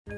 Look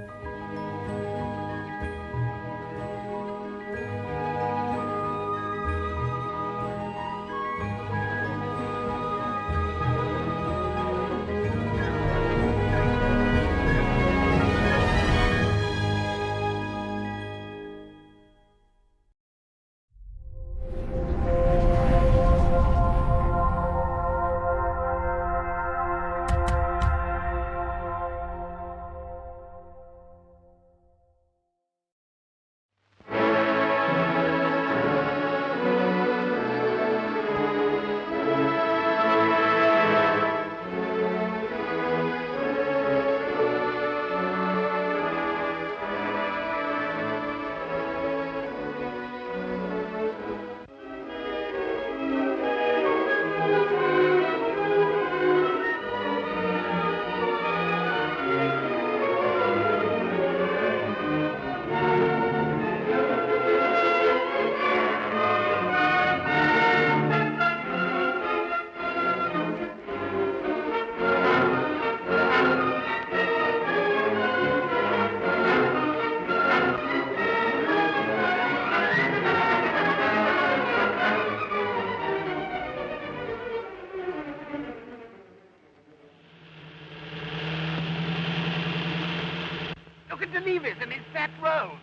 at Delivers and his fat rolls.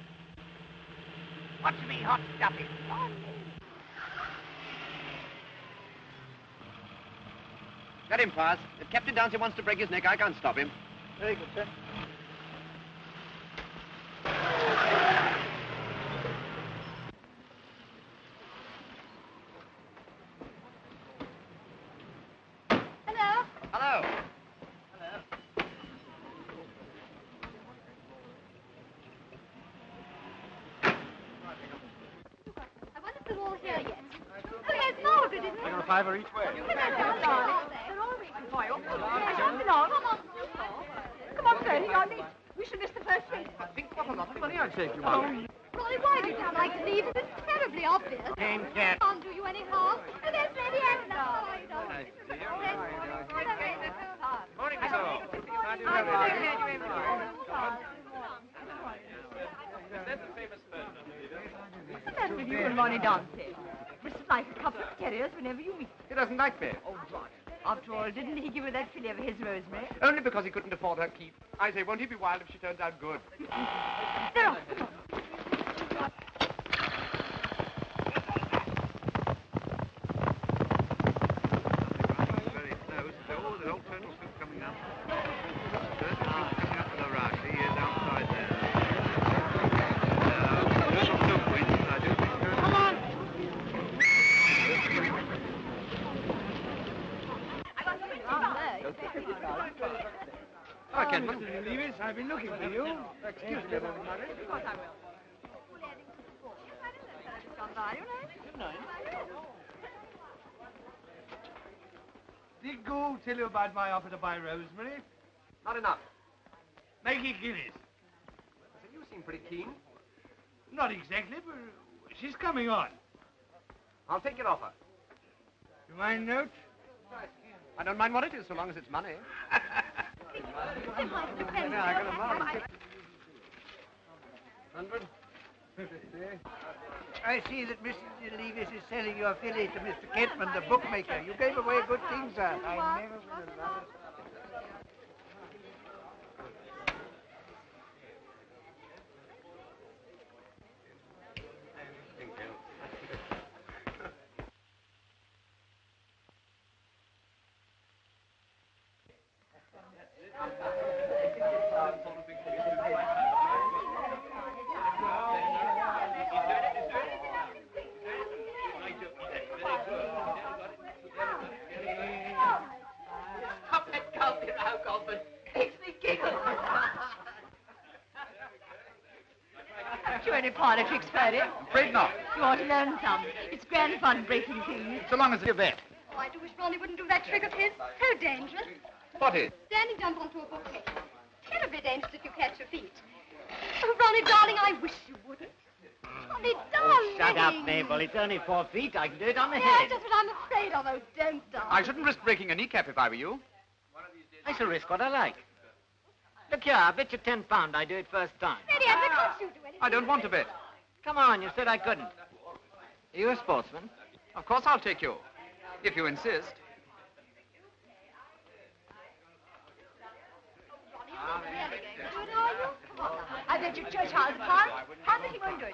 Watch me hot stuffing. Let him pass. If Captain Downsy wants to break his neck, I can't stop him. Very good, sir. Hello. Hello. I wonder if they're all here yet. Oh, yes, Margaret, isn't it? I got a fiver each way. They're all waiting for you. Come on. Come on, Bertie, you're late. We should miss the first race. Think what a lot of money I'd save you, Mother. Ronnie, why do you dislike to leave? It's terribly obvious. Game cat. Can't do you any harm. And there's Lady Anna. No, you don't. Morning, Miss Hall. What's the matter with you and Ronnie Downsy? It's like a couple of terriers whenever you meet. He doesn't like me. Oh, right. After all, didn't he give her that filly of his, Rosemary? Only because he couldn't afford her keep. I say, won't he be wild if she turns out good? They're off. Come on. Very close. There's old turtle soup coming up. Turtle soup coming up with a rush. He is outside there. Turtle soup wins. I do think turtle. Come on! Oh, gentlemen. Mr. Lewis, I've been looking for you. Excuse me a moment, Margaret. Of course I will. Did Gould tell you about my offer to buy Rosemary? Not enough. Make it guineas. I said, you seem pretty keen. Not exactly, but she's coming on. I'll take your offer. You mind note? I don't mind what it is, so long as it's money. Yeah, I got a mark. 100. I see that Mr. Levis is selling your filly to Mr. Kentman, the bookmaker. You gave away good things, sir. I never will allow it. Stop that gulping, Goldman. Makes me giggle. You any politics, Ferdy? Afraid not. You ought to learn some. It's grand fun breaking things. So long as you're there. Oh, I do wish Ronnie wouldn't do that trick of his. So dangerous. What is? Standing jump onto a bookcase. Terribly dangerous if you catch your feet. Oh, Ronnie, darling, I wish you wouldn't. Ronnie, darling. Shut up, Mabel. It's only 4 feet. I can do it on the Yeah, head. just what I'm afraid of. Oh, don't, darling. I shouldn't risk breaking a kneecap if I were you. I shall risk what I like. Look here, I bet you £10 I do it first time. Steady, Edward, don't you do anything. I don't want to bet. Come on, you said I couldn't. Are you a sportsman? Of course I'll take you, if you insist. Good, are you? Come on. I bet you Charles can't. How did he won't do it?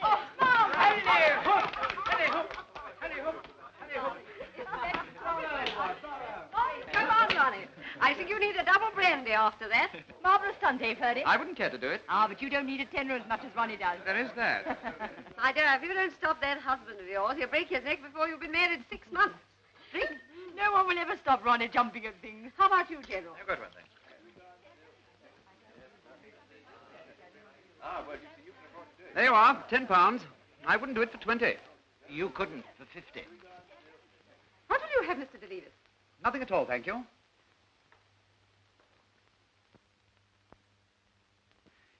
Oh, Mom! Come on, Ronnie. I think you need a double brandy after that. Marvelous stunt, eh, Ferdy? I wouldn't care to do it. Ah, but you don't need a tenner as much as Ronnie does. There is that. My dear, if you don't stop that husband of yours, he'll break his neck before you've been married 6 months. Drink? No one will ever stop Ronnie jumping at things. How about you, General? A good one, thanks. There you are, £10. I wouldn't do it for 20. You couldn't for 50. What will you have, Mr. DeLevis? Nothing at all, thank you.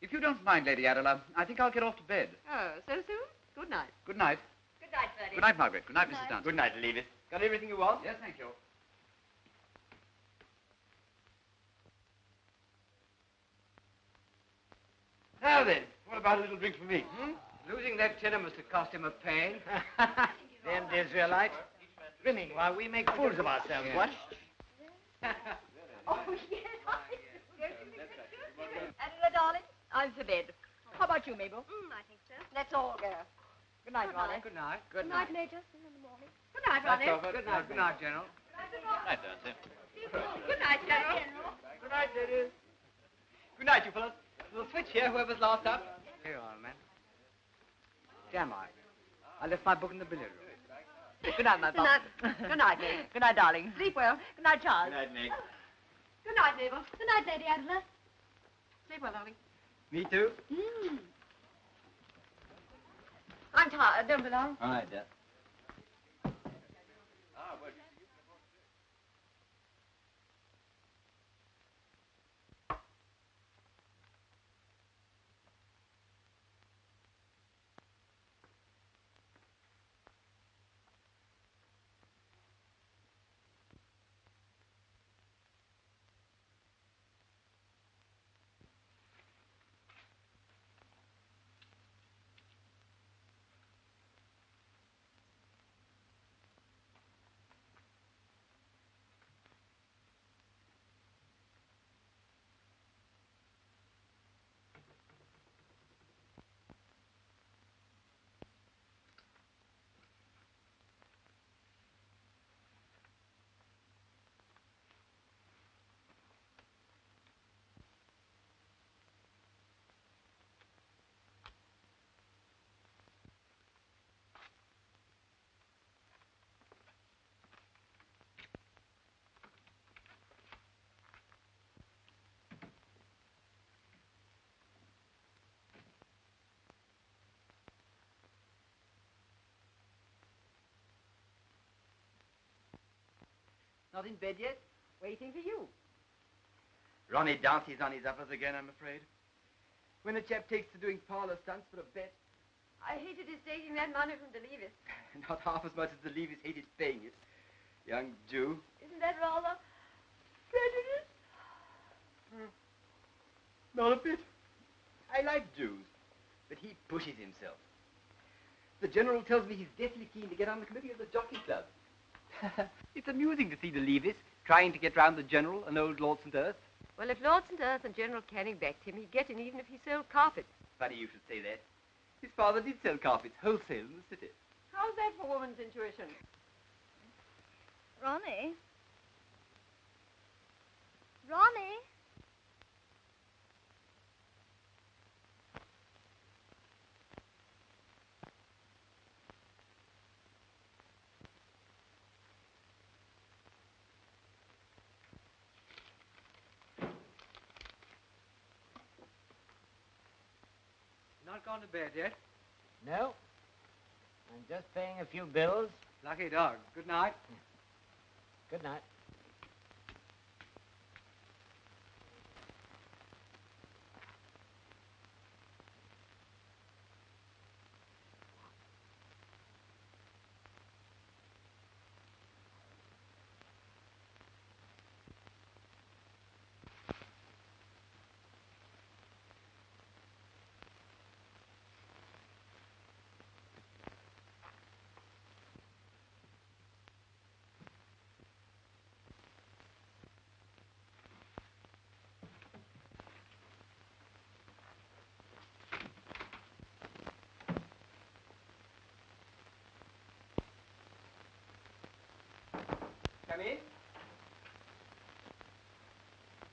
If you don't mind, Lady Adela, I think I'll get off to bed. Oh, so soon? Good night. Good night. Good night, Ferdy. Good night, Margaret. Good night, Mrs. Dunn. Good night, Levis. Got everything you want? Yes, thank you. Now then, what about a little drink for me? Losing that tenner must have cost him a pain. Damned Israelite. Grinning while we make fools of ourselves, what? Oh, yes. Adela, darling, I'm for bed. How about you, Mabel? I think so. Let's all go. Good night, Ronnie. Good night. Good night, Major. See you in the morning. Good night, Ronnie. Good night. Good night, General. Night, Nancy. Good night, General. Good night, ladies. Good night, you fellas. We'll switch here, whoever's last up. Here you are, man. Damn I. I left my book in the billiard room. Good night, my Good night. Good night, Mabel. Good night, darling. Sleep well. Good night, Charles. Good night, Nick. Good night, Mabel. Good night, Lady Adela. Sleep well, darling. Me too. I'm tired. Don't be long. All right, Dad. Not in bed yet? Waiting for you. Ronnie Darcy's on his uppers again, I'm afraid. When a chap takes to doing parlor stunts for a bet, I hated his taking that money from DeLevis. not half as much as the Levis hated paying it. Young Jew. Isn't that rather prejudice? Not a bit. I like Jews, but he pushes himself. The General tells me he's deathly keen to get on the committee of the Jockey Club. It's amusing to see the Levis trying to get round the General and old Lord St. Earth. Well, if Lord St. Earth and General Canning backed him, he'd get in even if he sold carpets. Funny you should say that. His father did sell carpets wholesale in the city. How's that for woman's intuition? Ronnie? Ronnie? Not gone to bed yet? No. I'm just paying a few bills. Lucky dog. Good night. Good night. Come in.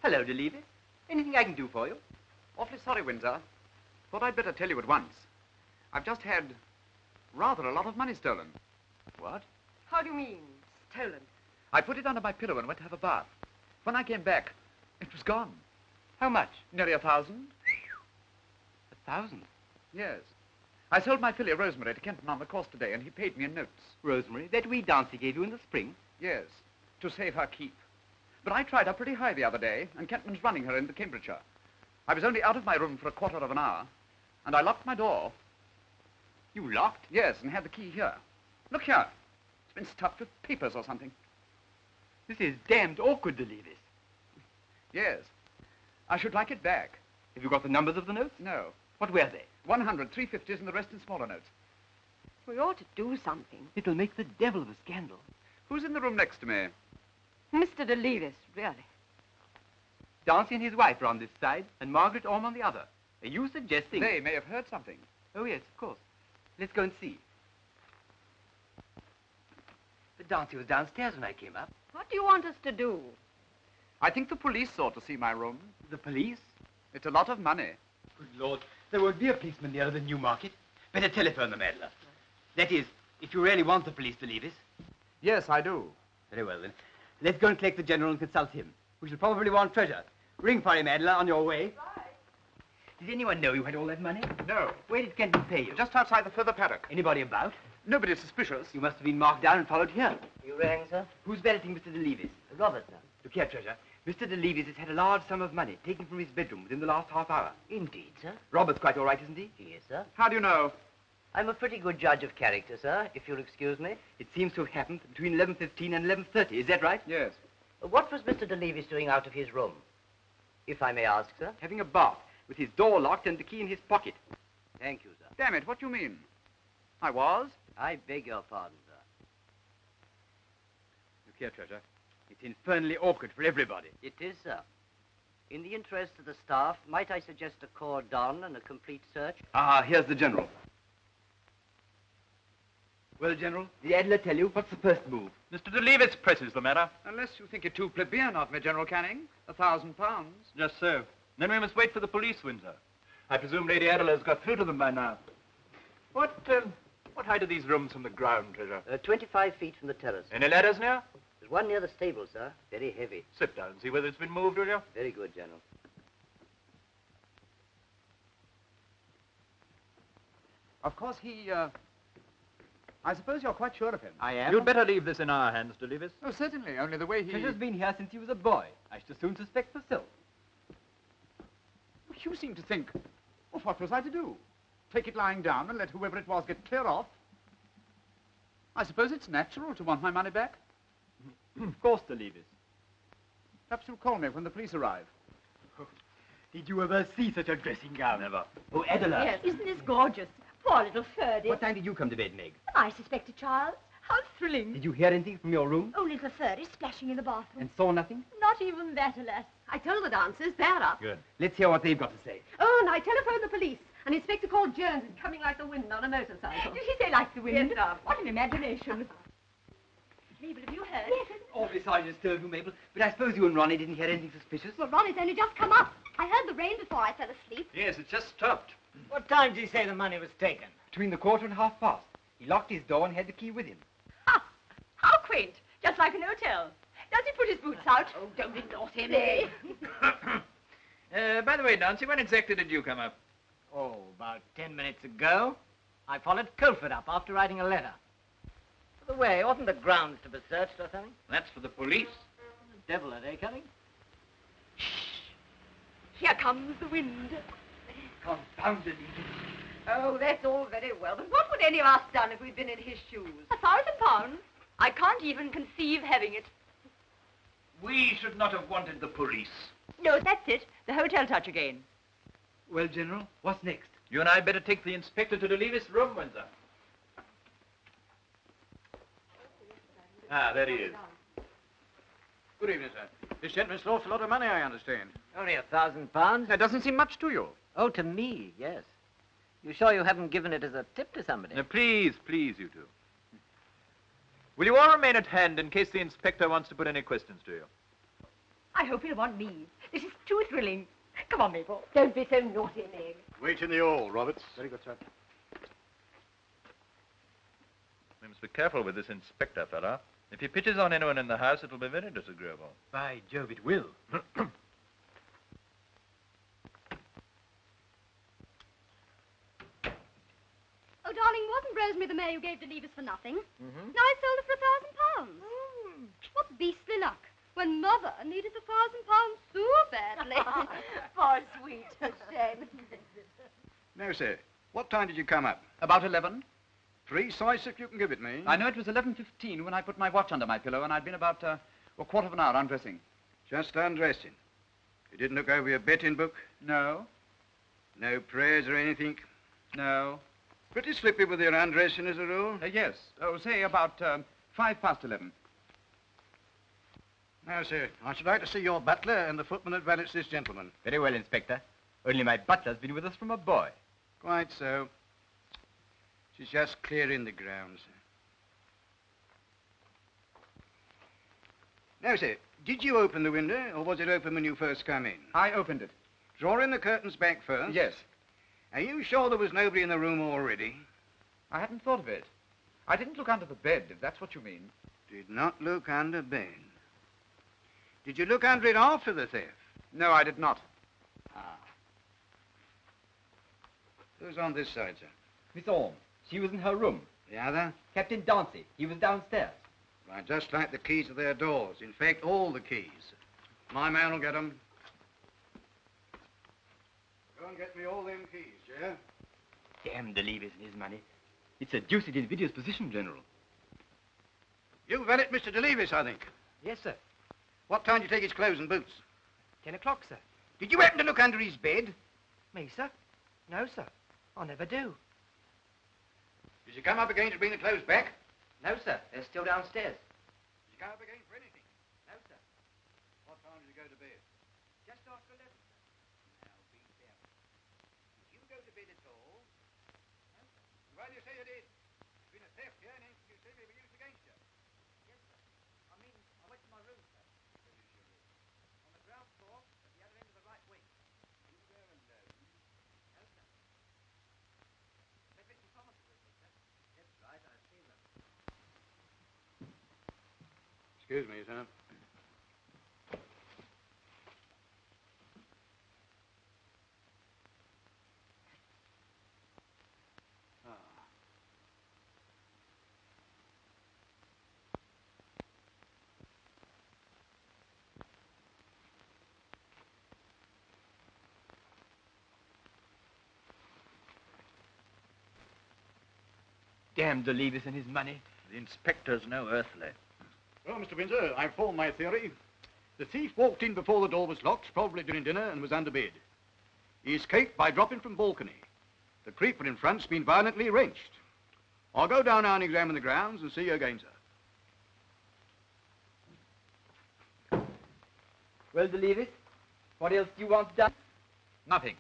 Hello, DeLevis. Anything I can do for you? Awfully sorry, Windsor. Thought I'd better tell you at once. I've just had rather a lot of money stolen. What? How do you mean, stolen? I put it under my pillow and went to have a bath. When I came back, it was gone. How much? Nearly 1,000. 1,000? Yes. I sold my filly, Rosemary, to Kenton on the course today, and he paid me in notes. Rosemary? That wee dance he gave you in the spring? Yes, to save her keep. But I tried her pretty high the other day, and Kentman's running her into Cambridgeshire. I was only out of my room for a quarter of an hour, and I locked my door. You locked? Yes, and had the key here. Look here. It's been stuffed with papers or something. This is damned awkward, DeLevis. Yes. I should like it back. Have you got the numbers of the notes? No. What were they? 100, 350s, and the rest in smaller notes. We ought to do something. It'll make the devil of a scandal. Who's in the room next to me? Mr. DeLevis, really. Darcy and his wife are on this side, and Margaret Orme on the other. Are you suggesting... They may have heard something. Oh, yes, of course. Let's go and see. But Darcy was downstairs when I came up. What do you want us to do? I think the police ought to see my room. The police? It's a lot of money. Good Lord, there won't be a policeman nearer than Newmarket. Better telephone the meddler. That is, if you really want the police to leave us. Yes, I do. Very well, then. Let's go and collect the general and consult him. We shall probably want treasure. Ring for him, Adler, on your way. Right. Did anyone know you had all that money? No. Where did Kenton pay you? Just outside the further paddock. Anybody about? Nobody suspicious. You must have been marked down and followed here. You rang, sir? Who's balloting Mr. DeLevis? Robert, sir. Look here, Treasure. Mr. DeLevis has had a large sum of money taken from his bedroom within the last half hour. Indeed, sir. Robert's quite all right, isn't he? He is, sir. How do you know? I'm a pretty good judge of character, sir, if you'll excuse me. It seems to have happened between 11:15 and 11:30. Is that right? Yes. What was Mr. DeLevis doing out of his room? If I may ask, sir. Having a bath, with his door locked and the key in his pocket. Thank you, sir. Damn it, what do you mean? I was. I beg your pardon, sir. Look here, Treasure. It's infernally awkward for everybody. It is, sir. In the interest of the staff, might I suggest a cordon and a complete search? Ah, here's the General. Well, General, did Adler tell you? What's the first move? Mr. DeLevis presses the matter. Unless you think it too plebeian of me, General Canning. £1,000. Just so. Then we must wait for the police, Windsor. I presume Lady Adela's got through to them by now. What height are these rooms from the ground, Treasure? 25 feet from the terrace. Any ladders near? There's one near the stable, sir. Very heavy. Sit down and see whether it's been moved, will you? Very good, General. Of course, he, I suppose you're quite sure of him. I am. You'd better leave this in our hands, DeLevis. Oh, certainly. Only the way he... Treasure's been here since he was a boy. I should as soon suspect myself. You seem to think, well, what was I to do? Take it lying down and let whoever it was get clear off? I suppose it's natural to want my money back. Of course, DeLevis. Perhaps you'll call me when the police arrive. Did you ever see such a dressing gown? Never. Oh, Adela. Yes, isn't this gorgeous? Poor little Ferdy. What time did you come to bed, Meg? I suspect a child. How thrilling. Did you hear anything from your room? Oh, little Ferdy splashing in the bathroom. And saw nothing? Not even that, alas. I told the dancers, they're up. Good. Let's hear what they've got to say. Oh, and I telephoned the police. An inspector called Jones is coming like the wind on a motorcycle. Did he say like the wind? Yes, sir. What an imagination. Mabel, have you heard? Yes. Awfully sorry to disturb you, Mabel, but I suppose you and Ronnie didn't hear anything suspicious. Well, Ronnie's only just come up. I heard the rain before I fell asleep. Yes, it's just stopped. What time did he say the money was taken? Between the quarter and half past. He locked his door and had the key with him. Ha! How quaint. Just like an hotel. Does he put his boots out? Oh, don't ignore him, eh? By the way, Nancy, when exactly did you come up? Oh, about 10 minutes ago. I followed Culford up after writing a letter. By the way, oughtn't the grounds to be searched or something? That's for the police. The devil, are they coming? Here comes the wind. Confounded. Oh, that's all very well, but what would any of us done if we'd been in his shoes? £1,000? I can't even conceive having it. We should not have wanted the police. No, that's it. The hotel touch again. Well, General, what's next? You and I better take the inspector to DeLevis' room, Windsor. Ah, there he is. Good evening, sir. This gentleman's lost a lot of money, I understand. Only £1,000? That doesn't seem much to you. Oh, to me, yes. You sure you haven't given it as a tip to somebody? Now, please, you two. Will you all remain at hand in case the inspector wants to put any questions to you? I hope he'll want me. This is too thrilling. Come on, Mabel. Don't be so naughty, Meg. Wait in the hall, Roberts. Very good, sir. We must be careful with this inspector fella. If he pitches on anyone in the house, it will be very disagreeable. By Jove, it will. Oh, darling, wasn't Rosemary the mare you gave to leave us for nothing? Mm-hmm. Now I sold it for £1,000. What beastly luck, when Mother needed the £1,000 so badly. Poor sweet. Shame. No, sir. What time did you come up? About 11. Precise, if you can give it me. I know it was 11:15 when I put my watch under my pillow, and I'd been about a quarter of an hour undressing. Just undressing. You didn't look over your betting book? No. No prayers or anything? No. Pretty slippy with your undressing as a rule. Yes. Oh, say about 11:05. Now, sir, I should like to see your butler and the footman that valets this gentleman. Very well, Inspector. Only my butler's been with us from a boy. Quite so. She's just clearing the grounds. Now, sir, did you open the window, or was it open when you first come in? I opened it. Drawing the curtains back first? Yes. Are you sure there was nobody in the room already? I hadn't thought of it. I didn't look under the bed, if that's what you mean. Did not look under bed. Did you look under it after the theft? No, I did not. Who's on this side, sir? Miss Orme. She was in her room. The other? Captain Dancy. He was downstairs. Right, just like the keys of their doors. In fact, all the keys. My man will get them. Go and get me all them keys, yeah? Damn the Levis and his money. It's a deuced invidious position, General. You valet Mr. DeLevis, I think. Yes, sir. What time did you take his clothes and boots? 10 o'clock, sir. Did you happen to look under his bed? Me, sir? No, sir. I never do. Did you come up again to bring the clothes back? No, sir. They're still downstairs. Did you come up again for anything? No, sir. What time did you go to bed? Just after 11, sir. Now, be fair. Did you go to bed at all? No, sir. Well, you say you did. There's been a theft here, and you say may be used against you. Yes, sir. I mean, I went to my room, sir. Where is your room? On the ground floor, at the other end of the right wing. You there alone? No, sir. They've been Thomas with me, sir. That's right. I've seen them. Excuse me, sir. Damn the Levis and his money. The inspector's no earthly. Well, Mr. Windsor, I've formed my theory. The thief walked in before the door was locked, probably during dinner, and was under bed. He escaped by dropping from balcony. The creeper in front's been violently wrenched. I'll go down now and examine the grounds and see you again, sir. Well, the Levis, what else do you want done? Nothing.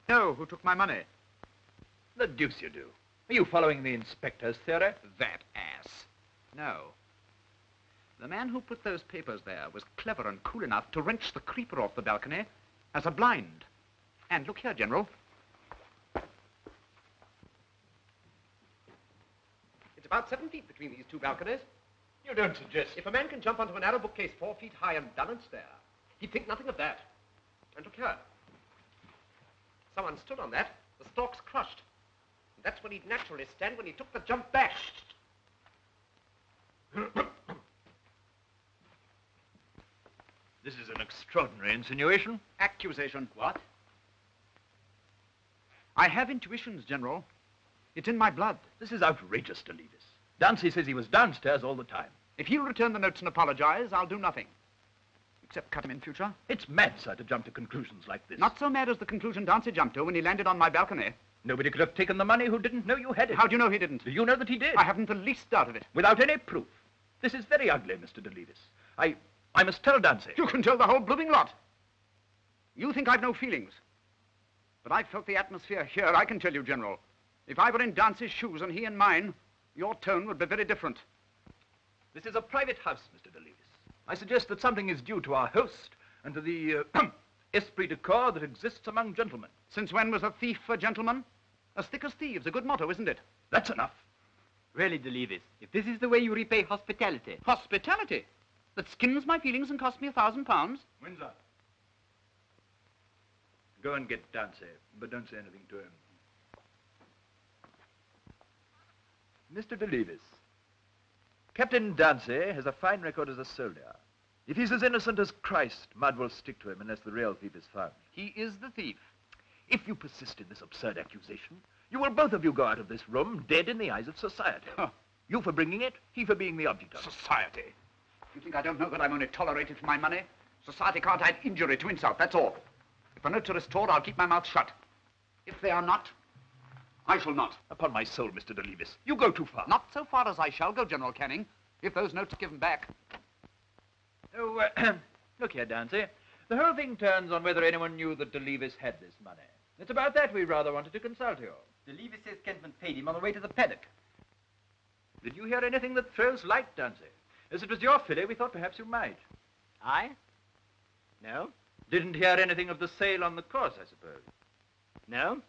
No, who took my money? The deuce you do. Are you following the inspector's theory? That ass. No. The man who put those papers there was clever and cool enough to wrench the creeper off the balcony as a blind. And look here, General. It's about 7 feet between these two balconies. You don't suggest. If a man can jump onto a narrow bookcase 4 feet high and balance there, he'd think nothing of that. And look here. Someone stood on that, the stalk's crushed. And that's where he'd naturally stand when he took the jump back. This is an extraordinary insinuation. Accusation. What? I have intuitions, General. It's in my blood. This is outrageous, DeLevis. Dancy says he was downstairs all the time. If he'll return the notes and apologize, I'll do nothing. Except cut him in future. It's mad, sir, to jump to conclusions like this. Not so mad as the conclusion Dancy jumped to when he landed on my balcony. Nobody could have taken the money who didn't know you had it. How do you know he didn't? Do you know that he did? I haven't the least doubt of it. Without any proof. This is very ugly, Mr. DeLevis. I must tell Dancy. You can tell the whole blooming lot. You think I've no feelings. But I've felt the atmosphere here, I can tell you, General. If I were in Dancy's shoes and he in mine, your tone would be very different. This is a private house, Mr. DeLevis. I suggest that something is due to our host and to the esprit de corps that exists among gentlemen. Since when was a thief a gentleman? As thick as thieves, a good motto, isn't it? That's enough. Really, DeLevis, if this is the way you repay hospitality... Hospitality? That skins my feelings and costs me £1,000? Windsor. Go and get Dancy, but don't say anything to him. Mr. DeLevis, Captain Dancy has a fine record as a soldier. If he's as innocent as Christ, mud will stick to him unless the real thief is found. He is the thief. If you persist in this absurd accusation, you will both of you go out of this room dead in the eyes of society. Huh. You for bringing it, he for being the object of it. Society? You think I don't know that I'm only tolerated for my money? Society can't add injury to insult, that's all. If the notes are restored, I'll keep my mouth shut. If they are not, I shall not. Upon my soul, Mr. DeLevis, you go too far. Not so far as I shall go, General Canning, if those notes are given back. Oh, look here, Dancy. The whole thing turns on whether anyone knew that DeLevis had this money. It's about that we rather wanted to consult you. DeLevis says Kentman paid him on the way to the paddock. Did you hear anything that throws light, Dancy? As it was your filly, we thought perhaps you might. I? No. Didn't hear anything of the sale on the course, I suppose. No.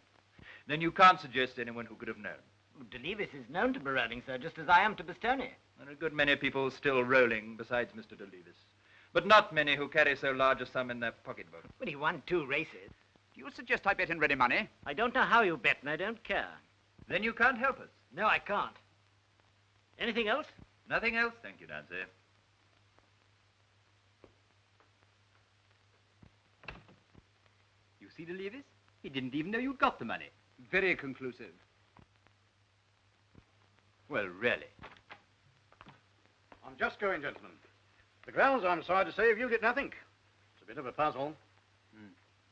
Then you can't suggest anyone who could have known. DeLevis is known to be rolling, sir, just as I am to Bastoni. There are a good many people still rolling besides Mr. DeLevis, but not many who carry so large a sum in their pocketbook. But he won 2 races. Do you suggest I bet in ready money? I don't know how you bet, and I don't care. Then you can't help us. No, I can't. Anything else? Nothing else, thank you, Nancy. You see, DeLevis? He didn't even know you'd got the money. Very conclusive. Well, really. I'm just going, gentlemen. The grounds, I'm sorry to say, have yielded nothing. It's a bit of a puzzle.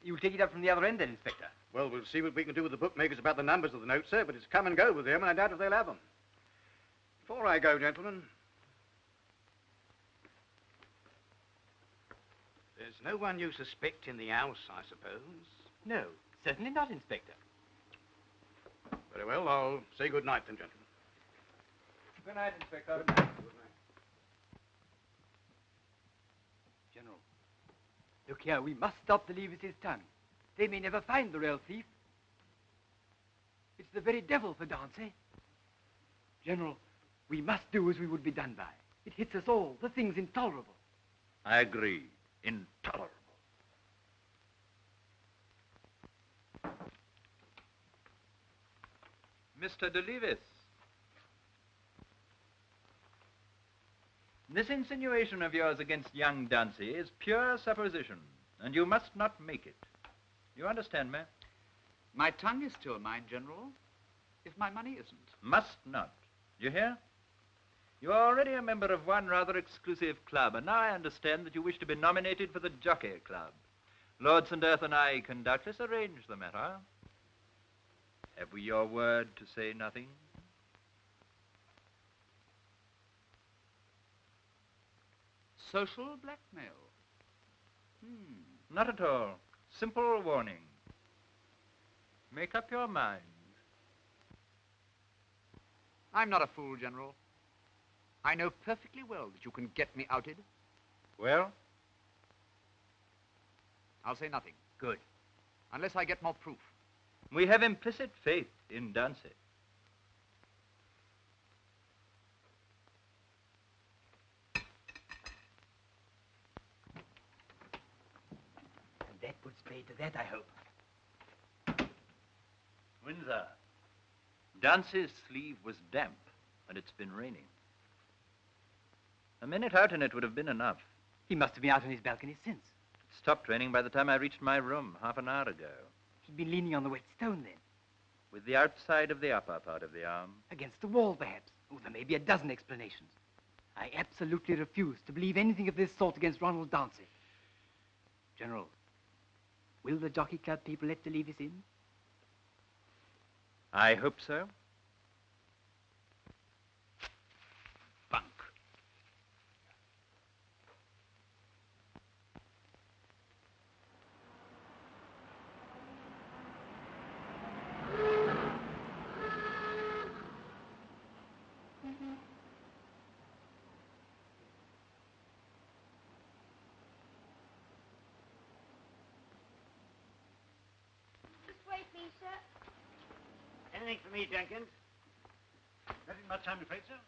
You'll take it up from the other end then, Inspector. Well, we'll see what we can do with the bookmakers about the numbers of the notes, sir, but it's come and go with them, and I doubt if they'll have them. Before I go, gentlemen, there's no one you suspect in the house, I suppose? No, certainly not, Inspector. Very well, I'll say good night then, gentlemen. Good night, Inspector. Good night. General, look here, we must stop DeLevis's tongue. They may never find the real thief. It's the very devil for Dancy. General, we must do as we would be done by. It hits us all. The thing's intolerable. I agree. Intolerable. Mr. DeLevis. This insinuation of yours against young Dancy is pure supposition, and you must not make it. You understand me? My tongue is still mine, General, if my money isn't. Must not. You hear? You are already a member of one rather exclusive club, and now I understand that you wish to be nominated for the Jockey Club. Lord St. Earth and I can doubtless arrange the matter. Have we your word to say nothing? Social blackmail. Not at all. Simple warning. Make up your mind. I'm not a fool, General. I know perfectly well that you can get me outed. Well? I'll say nothing. Good. Unless I get more proof. We have implicit faith in Dancy. And that puts paid to that, I hope. Windsor, Dancy's sleeve was damp, and it's been raining. A minute out in it would have been enough. He must have been out on his balcony since. It stopped raining by the time I reached my room, half an hour ago. He'd been leaning on the wet stone then. With the outside of the upper part of the arm. Against the wall, perhaps. Oh, there may be a dozen explanations. I absolutely refuse to believe anything of this sort against Ronald Dancy. General, will the Jockey Club people let DeLevis in? I hope so. Bunk. Anything for me, Jenkins? That isn't much time, I'm afraid, sir.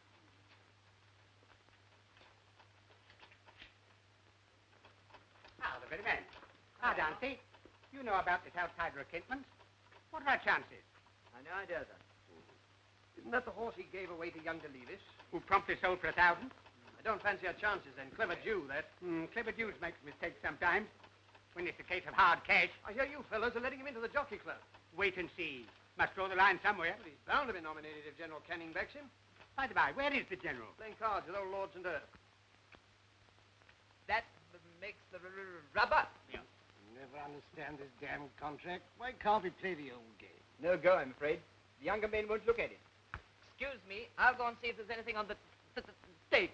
Ah, the very man. Ah, Dante, you know about this outsider Kentman. What are our chances? I no idea, sir. Isn't that the horse he gave away to young DeLevis? Who promptly sold for 1,000? I don't fancy our chances then. Clever Jew, that. Clever Jews make mistakes sometimes. When it's a case of hard cash, I hear you fellows are letting him into the jockey club. wait and see. Must draw the line somewhere. Well, he's bound to be nominated if General Canning backs him. By the by, where is the general? Playing cards with old Lords and Earth. That makes the rubber. Yeah. Never understand this damn contract. Why can't we play the old game? No go, I'm afraid. The younger men won't look at it. Excuse me, I'll go and see if there's anything on the tape.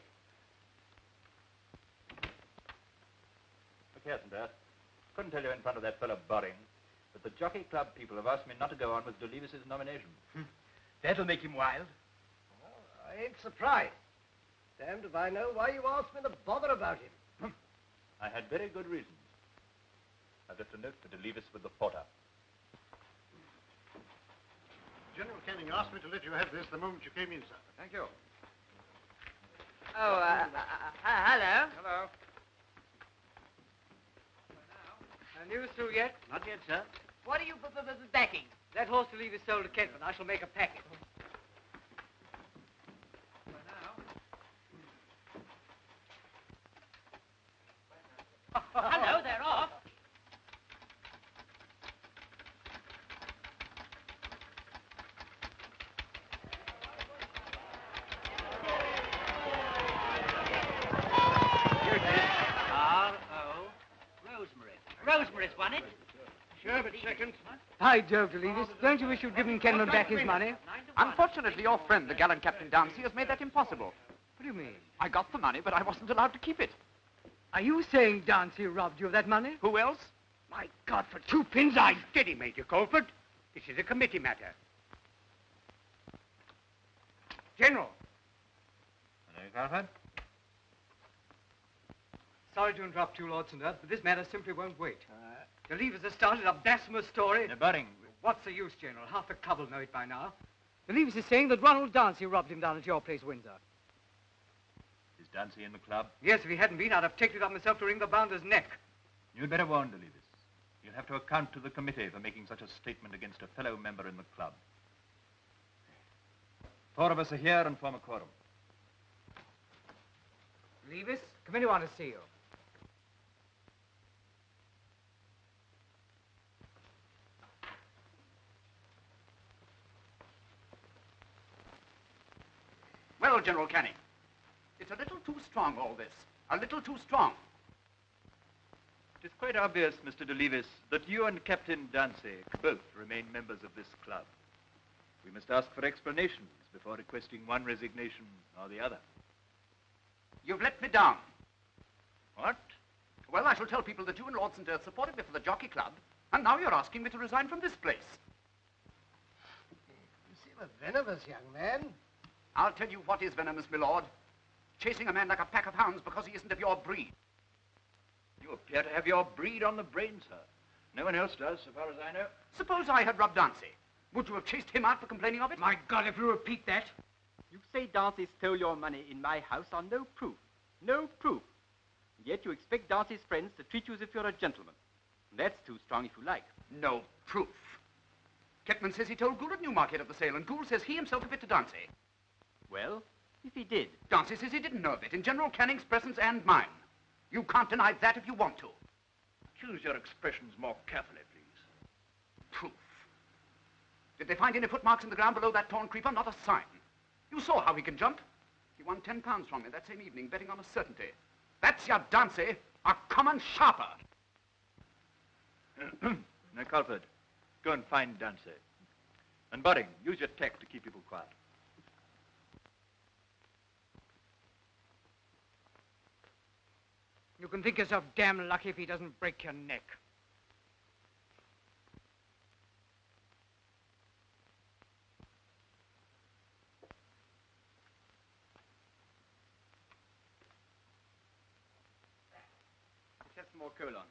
Look here, Sanders. Couldn't tell you in front of that fellow Boring, but the Jockey Club people have asked me not to go on with DeLevis's nomination. That'll make him wild. Well, I ain't surprised. Damned if I know why you asked me to bother about him. I had very good reasons. I've left a note for DeLevis with the porter. General Canning asked me to let you have this the moment you came in, sir. Thank you. Oh, hello. Hello. News through yet? Not yet, sir. What are you backing? That horse to leave his soul to Kentman. I shall make a packet. Hello, they're off. R.O. Rosemary's won it. Sure, but second. By Jove, DeLevis, don't you wish you'd given Kentman back his money? Unfortunately, your friend, the gallant Captain Darcy, has made that impossible. What do you mean? I got the money, but I wasn't allowed to keep it. Are you saying Darcy robbed you of that money? Who else? My God, for 2 pins, I steady, Major Colford. This is a committee matter. General. Hello, Calvert. Sorry to interrupt you, Lord St. Earth, but this matter simply won't wait. DeLevis has started a blasphemous story. Now, Boring, What's the use, General? Half the club will know it by now. DeLevis is saying that Ronald Darcy robbed him down at your place, Windsor. is Darcy in the club? Yes, if he hadn't been, I'd have taken it on myself to wring the bounder's neck. You'd better warn DeLevis. You'll have to account to the committee for making such a statement against a fellow member in the club. 4 of us are here and form a quorum. DeLevis, committee want to see you. Well, General Canning, it's a little too strong, all this. A little too strong. It is quite obvious, Mr. DeLevis, that you and Captain Darcy both remain members of this club. We must ask for explanations before requesting one resignation or the other. You've let me down. What? Well, I shall tell people that you and Lord St. Earth supported me for the Jockey Club, and now you're asking me to resign from this place. You seem a venomous young man. I'll tell you what is venomous, my lord. Chasing a man like a pack of hounds because he isn't of your breed. You appear to have your breed on the brain, sir. No one else does, so far as I know. Suppose I had robbed Darcy. Would you have chased him out for complaining of it? My God, if you repeat that. You say Darcy stole your money in my house on no proof. No proof. Yet you expect Darcy's friends to treat you as if you're a gentleman. That's too strong if you like. No proof. Ketman says he told Gould at Newmarket of the sale, and Gould says he himself gave it to Darcy. Well, if he did. Darcy says he didn't know of it, in General Canning's presence and mine. You can't deny that if you want to. Choose your expressions more carefully, please. Proof. Did they find any footmarks in the ground below that torn creeper? Not a sign. You saw how he can jump. He won £10 from me that same evening, betting on a certainty. That's your Darcy, a common sharper. Now, Colford, go and find Darcy. And Boring, use your tact to keep people quiet. You can think yourself damn lucky if he doesn't break your neck. Let's have some more coal on.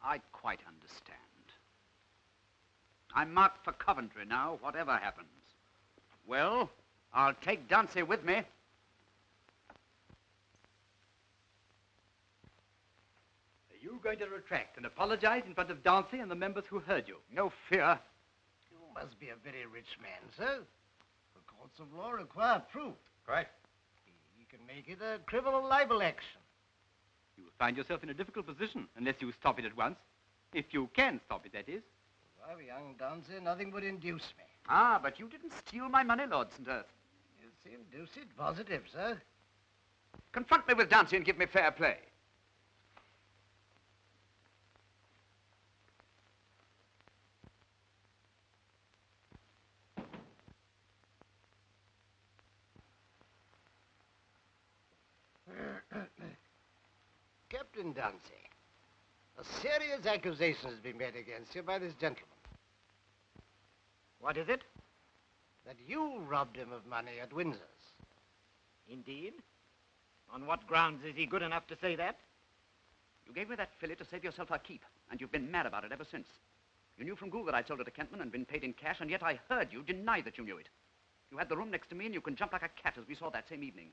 I quite understand. I'm marked for Coventry now, whatever happens. Well, I'll take Dancy with me. Are you going to retract and apologize in front of Dancy and the members who heard you? No fear. You must be a very rich man, sir. The courts of law require proof. Right. He can make it a criminal libel action. You will find yourself in a difficult position unless you stop it at once. If you can stop it, that is. If I were young Dancy, nothing would induce me. Ah, but you didn't steal my money, Lord St. Earth. You seem deuced positive, sir. Confront me with Dancy and give me fair play. Captain Dancy, a serious accusation has been made against you by this gentleman. What is it? That you robbed him of money at Windsor's. Indeed? On what grounds is he good enough to say that? You gave me that filly to save yourself her keep, and you've been mad about it ever since. You knew from Gould that I'd sold her to Kentman and been paid in cash, and yet I heard you deny that you knew it. You had the room next to me, and you can jump like a cat, as we saw that same evening.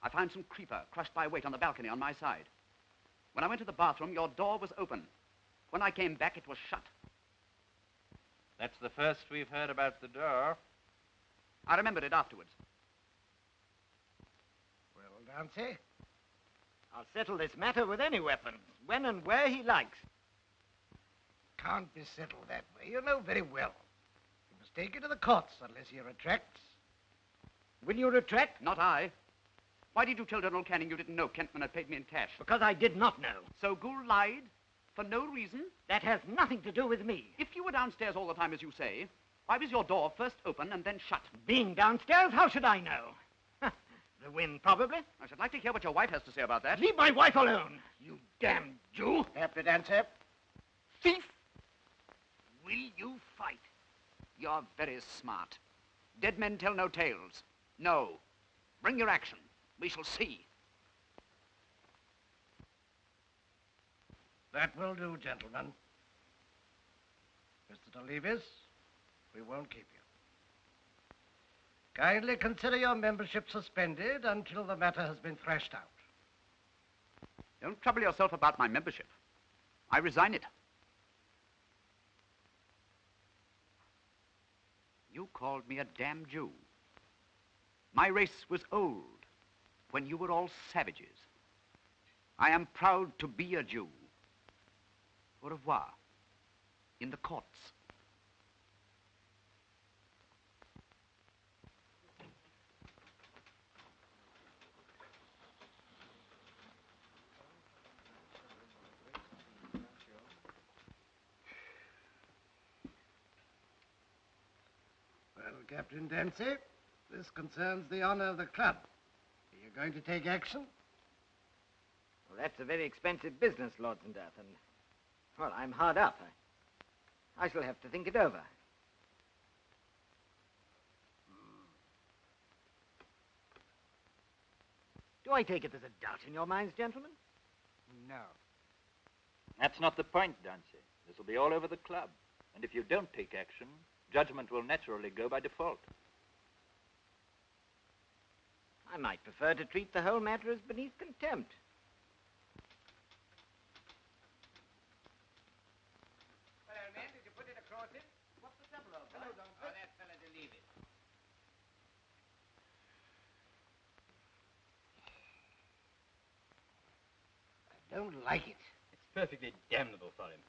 I found some creeper crushed by weight on the balcony on my side. When I went to the bathroom, your door was open. When I came back, it was shut. That's the first we've heard about the door. I remembered it afterwards. Well, Dancy? I'll settle this matter with any weapon, when and where he likes. Can't be settled that way. You know very well. You must take it to the courts unless he retracts. Will you retract? Not I. Why did you tell General Canning you didn't know Kentman had paid me in cash? Because I did not know. So Gould lied? For no reason? That has nothing to do with me. If you were downstairs all the time, as you say, why was your door first open and then shut? Being downstairs, how should I know? The wind, probably. I should like to hear what your wife has to say about that. Leave my wife alone, you damned Jew. After Dancy? Thief! Will you fight? You're very smart. Dead men tell no tales. No. Bring your action. We shall see. That will do, gentlemen. Mr. Leavis, we won't keep you. Kindly consider your membership suspended until the matter has been thrashed out. Don't trouble yourself about my membership. I resign it. You called me a damn Jew. My race was old when you were all savages. I am proud to be a Jew. Au revoir. In the courts. Well, Captain Dancy, this concerns the honor of the club. Are you going to take action? Well, that's a very expensive business, Lord St. Earth, and, well, I'm hard up. I shall have to think it over. Do I take it there's a doubt in your minds, gentlemen? No. That's not the point, Dancy. This will be all over the club. And if you don't take action, judgment will naturally go by default. I might prefer to treat the whole matter as beneath contempt. Well, old man, did you put it across it? What's the trouble, old boy? Hello, Doctor. Oh, that fella to leave it. I don't like it. It's perfectly damnable for him.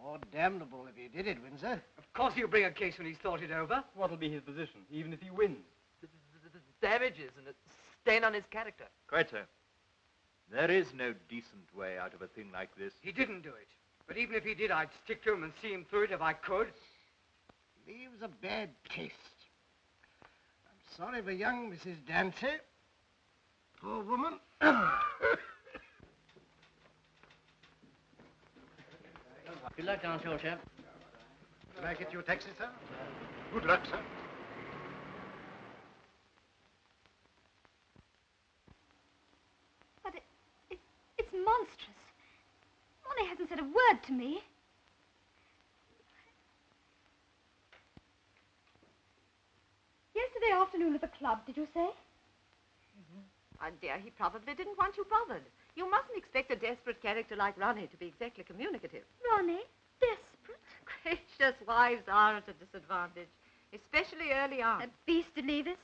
More damnable if you did it, Windsor. Of course he'll bring a case when he's thought it over. What'll be his position, even if he wins? Damages and a stain on his character. Quite so. There is no decent way out of a thing like this. He didn't do it. But even if he did, I'd stick to him and see him through it if I could. Leaves a bad taste. I'm sorry for young Mrs. Dancy. Poor woman. Good luck, Aunt, old chap. Can I get you a taxi, sir? Good luck, sir. But it's monstrous. Ronnie hasn't said a word to me. Yesterday afternoon at the club, did you say? Oh, dear, he probably didn't want you bothered. You mustn't expect a desperate character like Ronnie to be exactly communicative. Ronnie? Desperate? Gracious, wives are at a disadvantage, especially early on. A beast to leave us.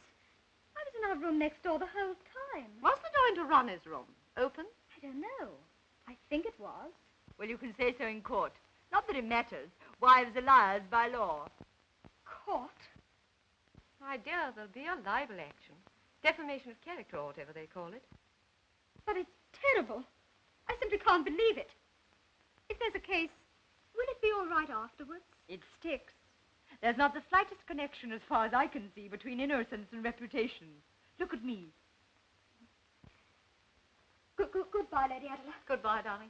I was in our room next door the whole time. Was the door into Ronnie's room open? I don't know. I think it was. Well, you can say so in court. Not that it matters. Wives are liars by law. Court? My dear, there'll be a libel action. Defamation of character or whatever they call it. But it's terrible. I simply can't believe it. If there's a case, will it be all right afterwards? It sticks. There's not the slightest connection, as far as I can see, between innocence and reputation. Look at me. Goodbye, Lady Adela. Goodbye, darling.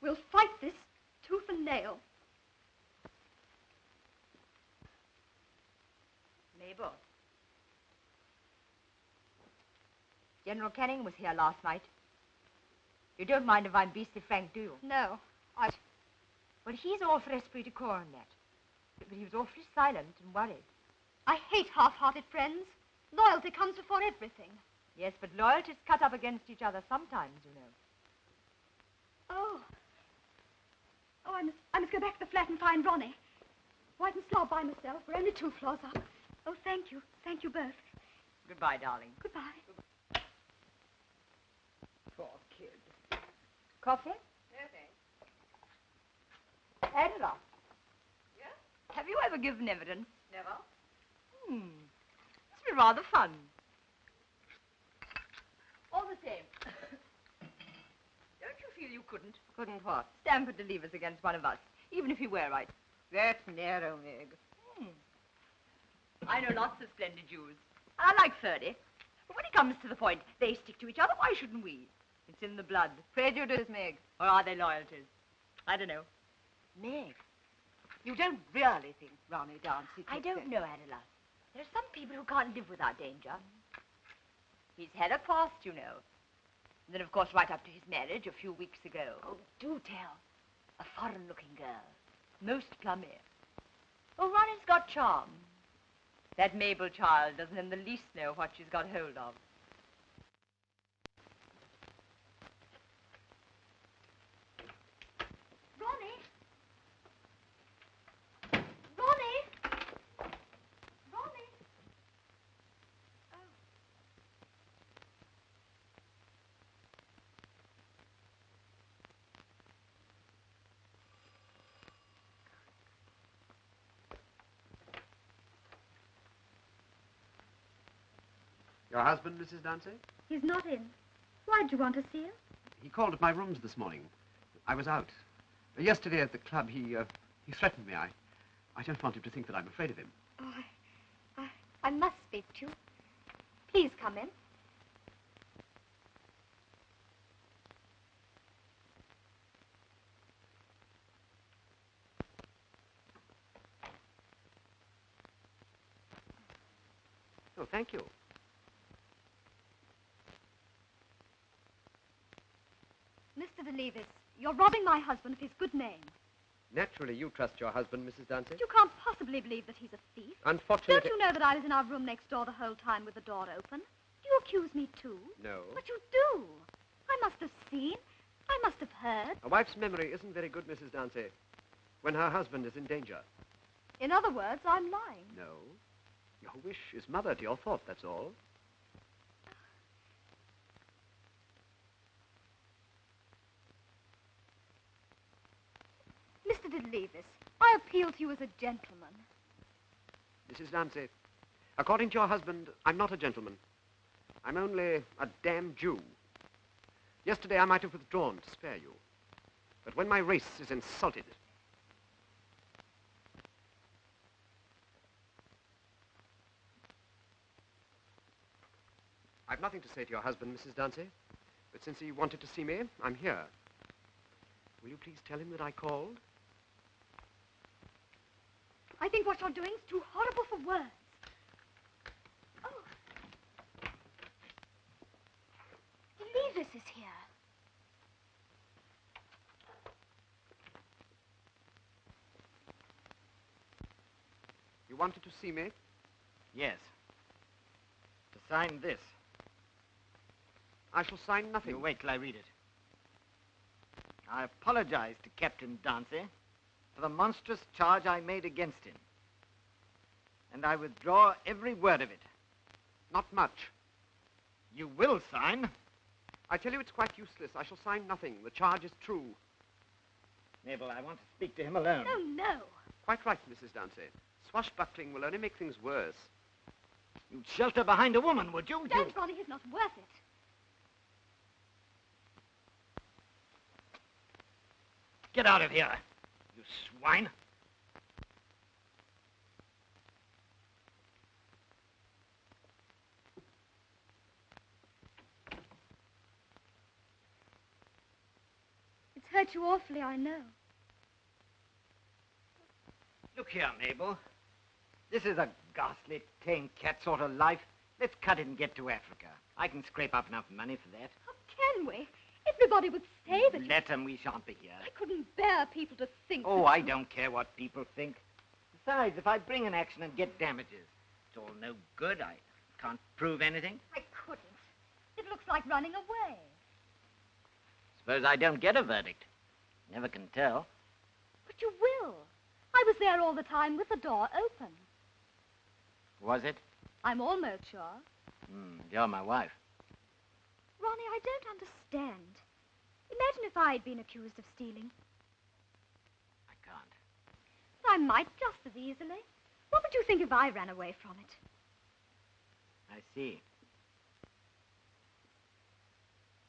We'll fight this tooth and nail. Mabel. General Canning was here last night. You don't mind if I'm beastly frank, do you? No, Well, he's all for esprit de corps and that. But he was awfully silent and worried. I hate half-hearted friends. Loyalty comes before everything. Yes, but loyalties cut up against each other sometimes, you know. Oh, I must go back to the flat and find Ronnie. Oh, I can slob by myself. We're only 2 floors up. Oh, thank you. Thank you both. Goodbye, darling. Goodbye. Poor kid. Coffee? No, thanks. Adela. Yes? Have you ever given evidence? Never. It's been rather fun. All the same. Don't you feel you couldn't? Couldn't what? Stand for to leave us against one of us, even if you were right. That's narrow, Meg. I know lots of splendid Jews. And I like Ferdy. But when it comes to the point, they stick to each other. Why shouldn't we? It's in the blood. Prejudice, Meg. Or are they loyalties? I don't know. Meg, you don't really think Ronnie Darcy... I don't know, Adela. There are some people who can't live without danger. He's had a past, you know. And then, of course, right up to his marriage a few weeks ago. Oh, do tell. A foreign-looking girl. Most plummy. Oh, Ronnie's got charm. That Mabel child doesn't in the least know what she's got hold of. Ronnie? Ronnie? Ronnie? Your husband, Mrs. Dancy? He's not in. Why'd you want to see him? He called at my rooms this morning. I was out. Yesterday at the club, he threatened me. I don't want him to think that I'm afraid of him. Oh, I must speak to you. Please come in. Oh, thank you. Mr. de Levis, you're robbing my husband of his good name. Naturally, you trust your husband, Mrs. Dancy. You can't possibly believe that he's a thief. Unfortunately... Don't you know that I was in our room next door the whole time with the door open? Do you accuse me too? No. But you do. I must have seen. I must have heard. A wife's memory isn't very good, Mrs. Dancy, when her husband is in danger. In other words, I'm lying. No. Your wish is mother to your thought, that's all. Mr. de Levis, I appeal to you as a gentleman. Mrs. Dancy, according to your husband, I'm not a gentleman. I'm only a damn Jew. Yesterday I might have withdrawn to spare you. But when my race is insulted... I've nothing to say to your husband, Mrs. Dancy. But since he wanted to see me, I'm here. Will you please tell him that I called? I think what you're doing is too horrible for words. Oh. De Levis is here. You wanted to see me? Yes. To sign this. I shall sign nothing. You wait till I read it. I apologize to Captain Dancy for the monstrous charge I made against him. And I withdraw every word of it. Not much. You will sign. I tell you it's quite useless. I shall sign nothing. The charge is true. Mabel, I want to speak to him alone. No, no. Quite right, Mrs. Dancy. Swashbuckling will only make things worse. You'd shelter behind a woman, would you? Don't, Ronnie. He's not worth it. Get out of here, you swine. It's hurt you awfully, I know. Look here, Mabel. This is a ghastly, tame cat sort of life. Let's cut it and get to Africa. I can scrape up enough money for that. How can we? Everybody would say that... Let them, we shan't be here. I couldn't bear people to think... Oh, I don't care what people think. Besides, if I bring an action and get damages, it's all no good. I can't prove anything. I couldn't. It looks like running away. Suppose I don't get a verdict. Never can tell. But you will. I was there all the time with the door open. Was it? I'm almost sure. You're my wife. Ronnie, I don't understand. Imagine if I'd been accused of stealing. I can't. But I might just as easily. What would you think if I ran away from it? I see.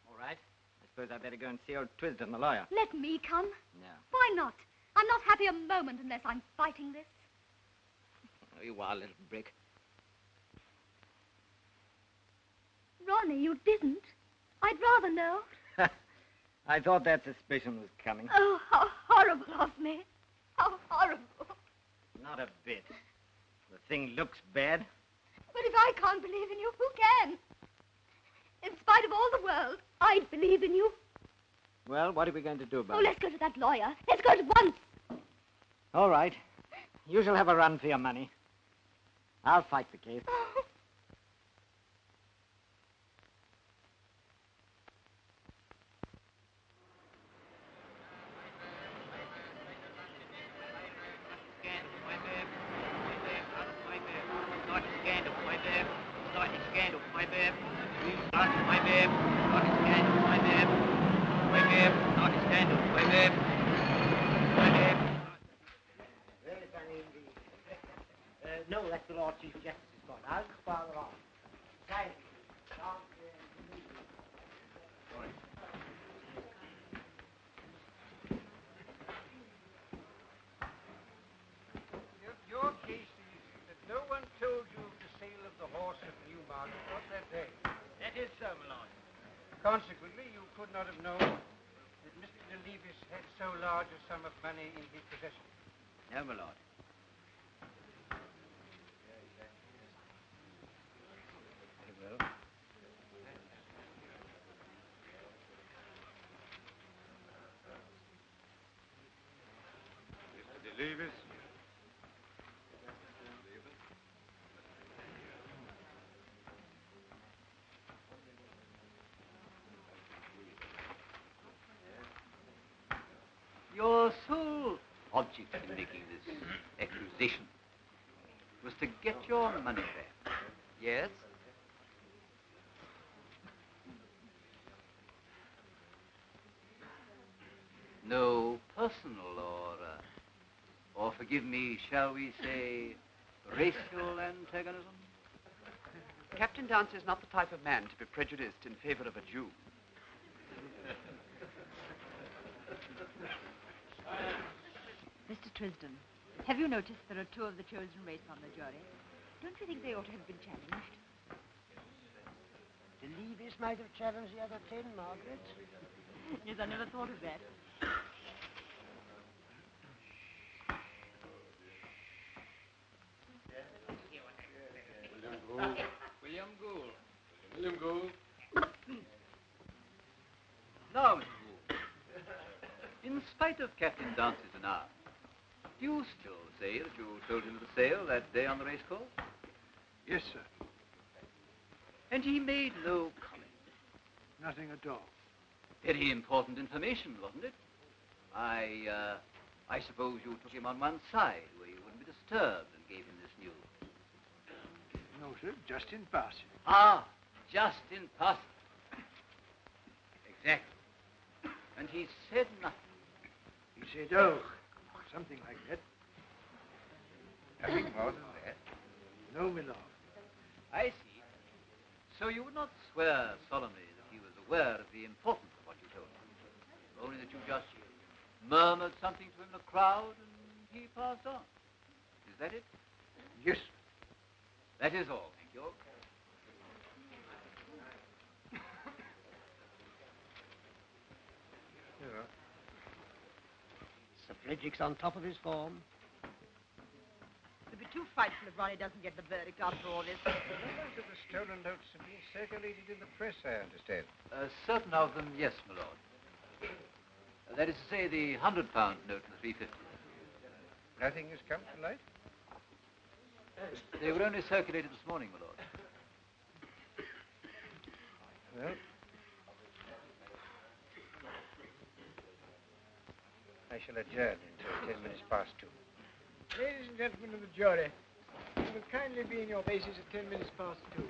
All right. I suppose I better go and see old Twisden, the lawyer. Let me come. No. Why not? I'm not happy a moment unless I'm fighting this. Oh, you are, little brick. Ronnie, you didn't. I'd rather know. I thought that suspicion was coming. Oh, how horrible of me. How horrible. Not a bit. The thing looks bad. But if I can't believe in you, who can? In spite of all the world, I'd believe in you. Well, what are we going to do about Oh, it? let's go to that lawyer. Let's go at once. All right. You shall have a run for your money. I'll fight the case. No, that's the Lord Chief Justice's court. I'll go farther on. Silence. Your case is that no one told you of the sale of the horse at Newmarket on that day. That is so, my lord. Consequently, you could not have known that Mr. DeLevis had so large a sum of money in his possession. No, my lord. Very well. Mr. DeLevis. Your sole object in making this accusation was to get your money back. Yes? No personal or forgive me, shall we say, racial antagonism? Captain Dancy is not the type of man to be prejudiced in favor of a Jew. Mr. Trisden, have you noticed there are two of the chosen race on the jury? Don't you think they ought to have been challenged? The Levis might have challenged the other 10, Margaret. Yes, I never thought of that. William Gould. William Gould. Now, Mr. Gould, in spite of Captain Dancy's denial, Do you still say that you told him of the sale that day on the race course? Yes, sir. And he made no comment? Nothing at all. Very important information, wasn't it? I suppose you took him on one side where you wouldn't be disturbed and gave him this news. No, sir, just in passing. Ah, just in passing. Exactly. And he said nothing. He said, oh, something like that. Nothing more than that. No, my lord. I see. So you would not swear solemnly that he was aware of the importance of what you told him? Only that you just murmured something to him in the crowd and he passed on. Is that it? Yes. That is all, thank you. Sir Frederick's on top of his form. It'll be too frightful if Ronnie doesn't get the verdict after all this. Most of the stolen notes have been circulated in the press, I understand. Certain of them, yes, my lord. That is to say, the £100 note and the 350. Nothing has come to light? They were only circulated this morning, my lord. Well, I shall adjourn until 10 minutes past 2. Ladies and gentlemen of the jury, you will kindly be in your places at 10 minutes past 2.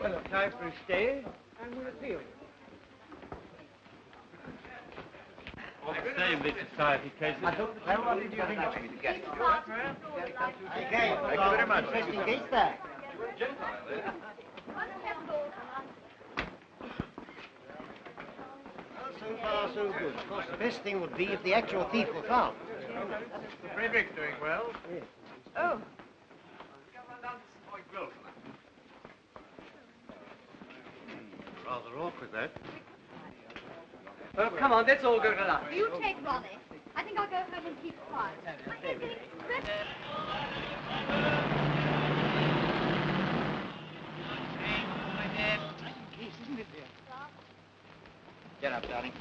Well, a time for a stay, and we'll appeal. All the same, these society cases. Well, what did you think of it? Thank you very much. Interesting case there. Well, so far, so good. Of course, the best thing would be if the actual thief were found. Frederick's doing well. Yes. Oh. Rather awkward, that. Well, come on, let's all go to lunch. You take Ronnie. I think I'll go home and keep quiet. I'm getting stressed. Get up, darling.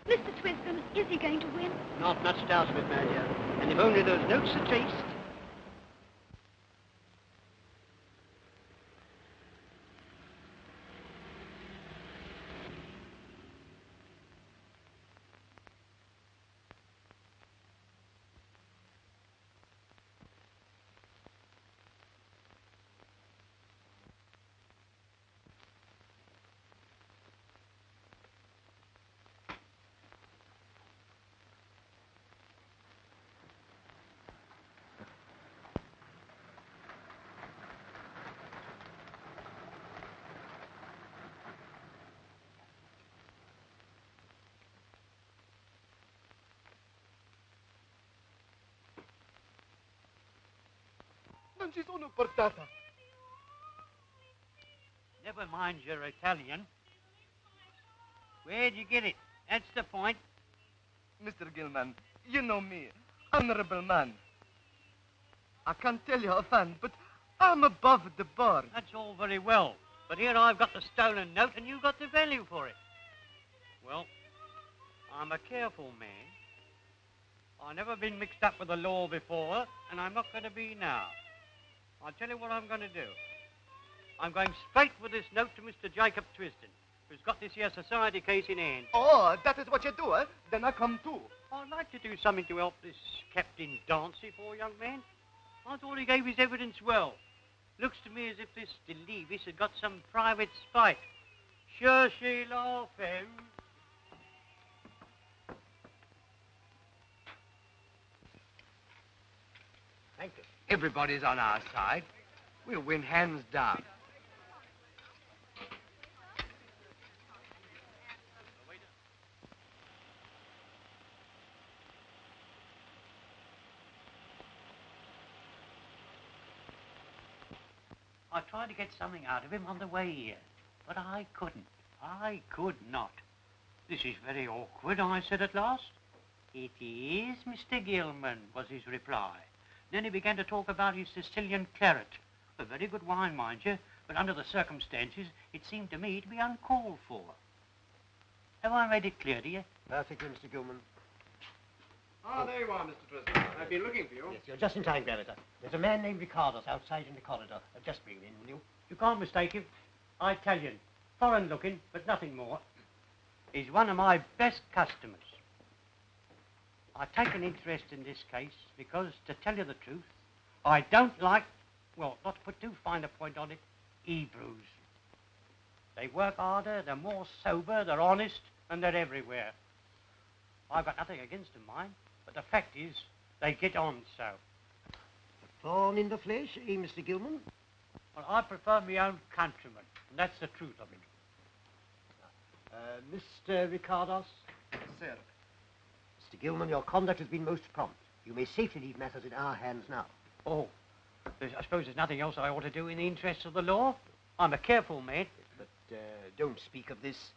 Mr. Twisdom, is he going to win? Not much doubt of it, my dear. And if only those notes are traced. Non ci sono portata. Never mind your Italian. Where'd you get it? That's the point. Mr. Gilman, you know me, honorable man. I can't tell you how fan, but I'm above the bar. That's all very well. But here I've got the stolen note and you've got the value for it. Well, I'm a careful man. I've never been mixed up with the law before, and I'm not going to be now. I'll tell you what I'm going to do. I'm going straight with this note to Mr. Jacob Twisden, who's got this here society case in hand. Oh, that is what you do, eh? Then I come too. I'd like to do something to help this Captain Dancy, poor young man. I thought he gave his evidence well. Looks to me as if this Delevis had got some private spite. Cherchez la femme. Thank you. Everybody's on our side. We'll win hands down. I tried to get something out of him on the way here, but I couldn't. I could not. This is very awkward, I said at last. It is, Mr. Gilman, was his reply. Then he began to talk about his Sicilian claret. A very good wine, mind you, but under the circumstances, it seemed to me to be uncalled for. Have I made it clear to you? Perfectly, Mr. Gilman. Ah, there you are, Mr. Tristan. I've been looking for you. Yes, you're just in time, Gravita. There's a man named Ricardos outside in the corridor. Just bring him in, will you? You can't mistake him. Italian. Foreign looking, but nothing more. He's one of my best customers. I take an interest in this case because, to tell you the truth, I don't like, well, not to put too fine a point on it, Hebrews. They work harder, they're more sober, they're honest, and they're everywhere. I've got nothing against them, mind, but the fact is, they get on so. Thorn in the flesh, eh, Mr. Gilman? Well, I prefer my own countrymen, and that's the truth of it. Mr. Ricardos? Sir. Mr. Gilman, your conduct has been most prompt. You may safely leave matters in our hands now. Oh, I suppose there's nothing else I ought to do in the interests of the law? I'm a careful man. But don't speak of this.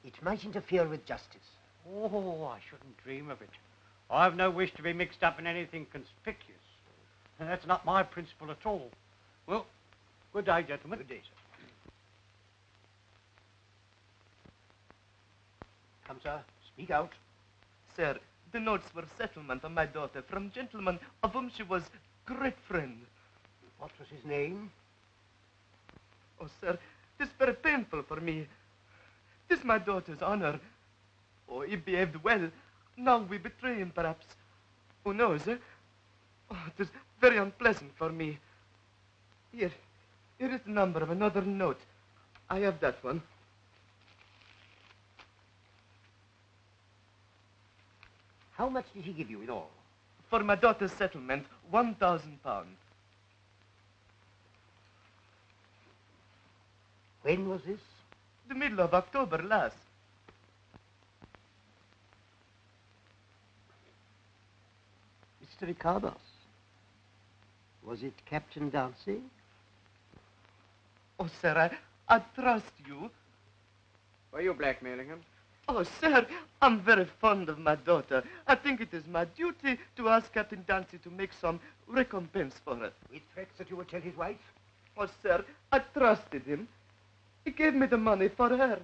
It might interfere with justice. Oh, I shouldn't dream of it. I've no wish to be mixed up in anything conspicuous. And that's not my principle at all. Well, good day, gentlemen. Good day, sir. Come, sir. Speak out. Sir, the notes were settlement of my daughter from gentleman of whom she was great friend. What was his name? Oh, sir, this very painful for me. This my daughter's honor. Oh, he behaved well. Now we betray him, perhaps. Who knows, eh? Oh, it is very unpleasant for me. Here is the number of another note. I have that one. How much did he give you in all? For my daughter's settlement, £1,000. When was this? The middle of October last. Mr. Ricardos, was it Captain Dancy? Oh, sir, I trust you. Were you blackmailing him? Oh, sir, I'm very fond of my daughter. I think it is my duty to ask Captain Dancy to make some recompense for her. With threats that you would tell his wife? Oh, sir, I trusted him. He gave me the money for her.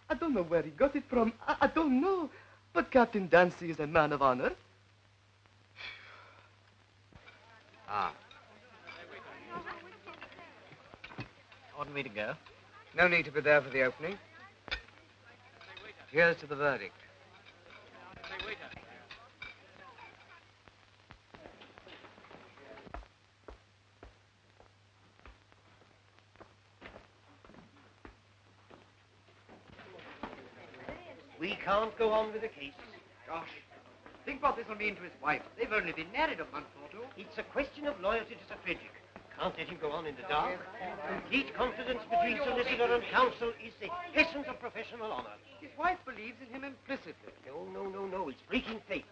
I don't know where he got it from. I don't know. But Captain Dancy is a man of honor. Ah. Oughtn't we to go? No need to be there for the opening. Here's to the verdict. We can't go on with the case. Gosh, think what this will mean to his wife. They've only been married a month or two. It's a question of loyalty to Sir Frederick. Can't let him go on in the dark. Complete confidence between solicitor and counsel is the essence of professional honor. His wife believes in him implicitly. No. It's breaking faith.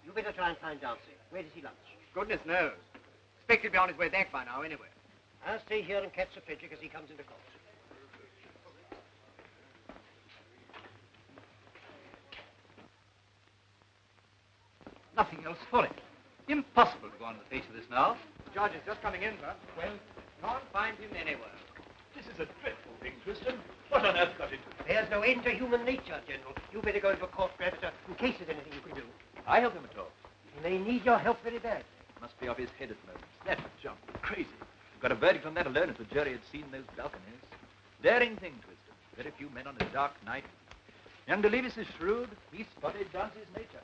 You better try and find Dancy. Where does he lunch? Goodness knows. Expect he'll be on his way back by now, anyway. I'll stay here and catch Sir Frederick as he comes into court. Nothing else for it. Impossible to go on the face of this now. The judge is just coming in, sir. Well, can't find him anywhere. This is a dreadful thing, Tristan. What on earth got into it? There's no end to human nature, General. You better go into court, Gravita, in case there's anything you can do. I help him at all. He may need your help very bad. Must be off his head at the moment. That jump, crazy. Got a verdict on that alone if the jury had seen those balconies. Daring thing, Tristan. Very few men on a dark night. Young Delibes is shrewd. He spotted Dancy's nature.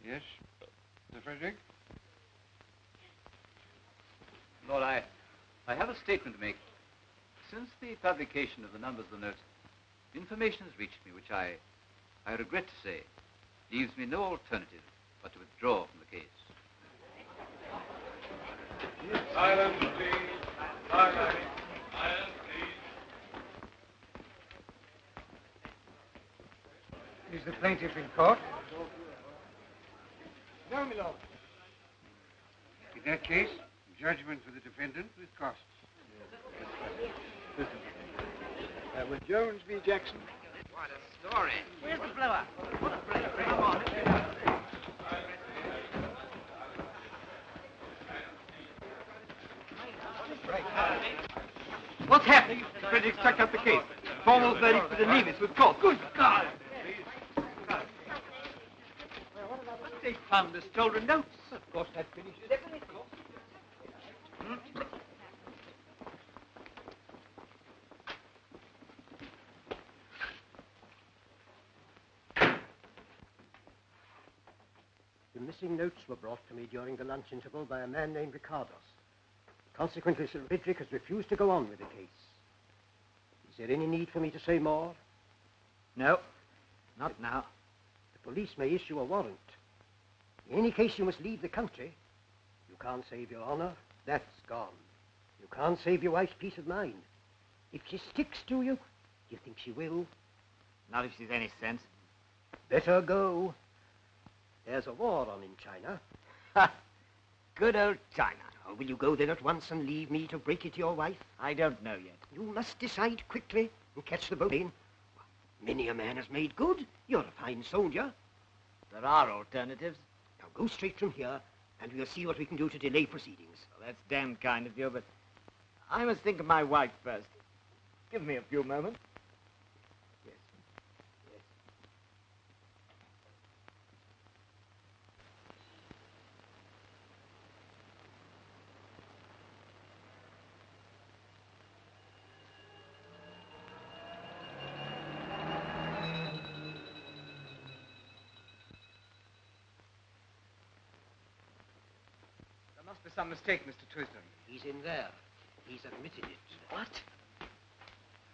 Yes, Sir Frederick? Lord, I have a statement to make. Since the publication of the numbers of the note, information has reached me which I regret to say leaves me no alternative but to withdraw from the case. Silence, please. Silence. Silence, please. Is the plaintiff in court? No, my lord. In that case, judgment for the defendant with costs. With Jones v. Jackson. What a story. Where's the blower? Come on. What's happening? The critics checked up the case. Formal verdict for the Levis with court. Good God! They found the stolen notes. Of course, that finishes everything. The missing notes were brought to me during the lunch interval by a man named Ricardos. Consequently, Sir Frederick has refused to go on with the case. Is there any need for me to say more? No, not now. The police may issue a warrant. In any case, you must leave the country. You can't save your honor. That's gone. You can't save your wife's peace of mind. If she sticks to you, do you think she will? Not if she's any sense. Better go. There's a war on in China. Ha! Good old China. Or will you go then at once and leave me to break it to your wife? I don't know yet. You must decide quickly and catch the boat in. Many a man has made good. You're a fine soldier. There are alternatives. Now go straight from here, and we'll see what we can do to delay proceedings. Well, that's damned kind of you, but I must think of my wife first. Give me a few moments. Yes. Yes. There must be some mistake, Mr. Twisdon. He's in there. He's admitted it. What?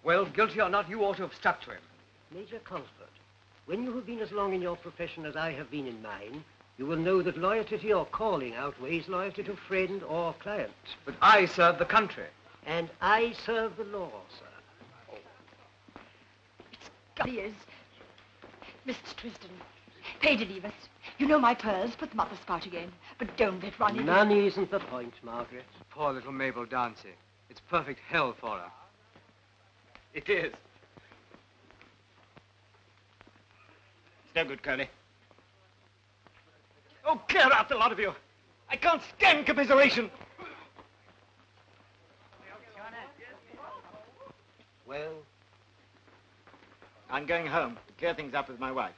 Well, guilty or not, you ought to have stuck to him. Major Colford, when you have been as long in your profession as I have been in mine, you will know that loyalty to your calling outweighs loyalty to friend or client. But I serve the country. And I serve the law, sir. It's years. Mr. Tristan, pay to leave us. You know my pearls. Put them up the spout again. But don't let Ronnie... Money isn't the point, Margaret. Poor little Mabel Dancy. It's perfect hell for her. It is. It's no good, Curly. Oh, clear out, the lot of you. I can't stand commiseration. Well? I'm going home to clear things up with my wife.